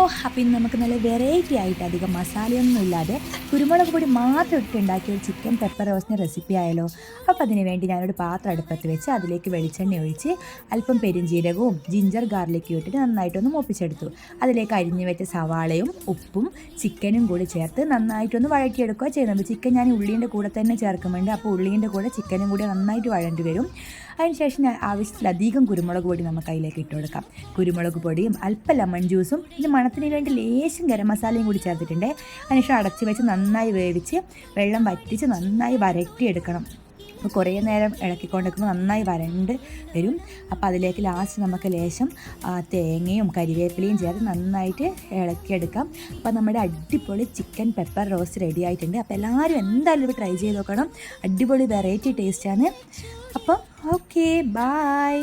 അപ്പോൾ ഇന്ന് നമുക്ക് നല്ല വെറൈറ്റി ആയിട്ട് അധികം മസാലയൊന്നും ഇല്ലാതെ കുരുമുളക് പൊടി മാത്രം ഇട്ട് ഉണ്ടാക്കിയ ഒരു ചിക്കൻ പെപ്പർ റോസ്റ്റിൻ്റെ റെസിപ്പി ആയാലോ. അപ്പോൾ അതിന് വേണ്ടി ഞാനൊരു പാത്രം അടുപ്പത്ത് വെച്ച് അതിലേക്ക് വെളിച്ചെണ്ണ ഒഴിച്ച് അല്പം പെരിഞ്ജീരകവും ജിഞ്ചർ ഗാർലിക്കും ഇട്ടിട്ട് നന്നായിട്ടൊന്ന് മൂപ്പിച്ചെടുത്തു. അതിലേക്ക് അരിഞ്ഞു വെച്ച സവാളയും ഉപ്പും ചിക്കനും കൂടി ചേർത്ത് നന്നായിട്ടൊന്ന് വഴറ്റിയെടുക്കുക ചെയ്യുന്നത്. ചിക്കൻ ഞാൻ ഉള്ളീൻ്റെ കൂടെ തന്നെ ചേർക്കുന്നുണ്ട്. അപ്പോൾ ഉള്ളീൻ്റെ കൂടെ ചിക്കനും കൂടി നന്നായിട്ട് വഴണ്ടി വരും. അതിനുശേഷം ആവശ്യത്തിലധികം കുരുമുളക് പൊടി നമുക്ക് അതിലേക്ക് ഇട്ട് കൊടുക്കാം. കുരുമുളക് പൊടിയും അല്പം ലെമൺ ജ്യൂസും ഇത് മണത്തിന് വേണ്ടി ലേശം ഗരം മസാലയും കൂടി ചേർത്തിട്ടുണ്ട്. അതിനുശേഷം അടച്ച് വെച്ച് നന്നായി വേവിച്ച് വെള്ളം വറ്റിച്ച് നന്നായി വരട്ടിയെടുക്കണം. അപ്പോൾ കുറേ നേരം ഇളക്കിക്കൊണ്ടിരിക്കുമ്പോൾ നന്നായി വരണ്ട് വരും. അപ്പോൾ അതിലേക്ക് ലാസ്റ്റ് നമുക്ക് ലേശം തേങ്ങയും കരിവേപ്പിലയും ചേർത്ത് നന്നായിട്ട് ഇളക്കിയെടുക്കാം. അപ്പോൾ നമ്മുടെ അടിപൊളി ചിക്കൻ പെപ്പർ റോസ്റ്റ് റെഡി ആയിട്ടുണ്ട്. അപ്പോൾ എല്ലാവരും എന്തായാലും ട്രൈ ചെയ്ത് നോക്കണം. അടിപൊളി വെറൈറ്റി ടേസ്റ്റാണ്. അപ്പം ഓക്കെ, ബായ്.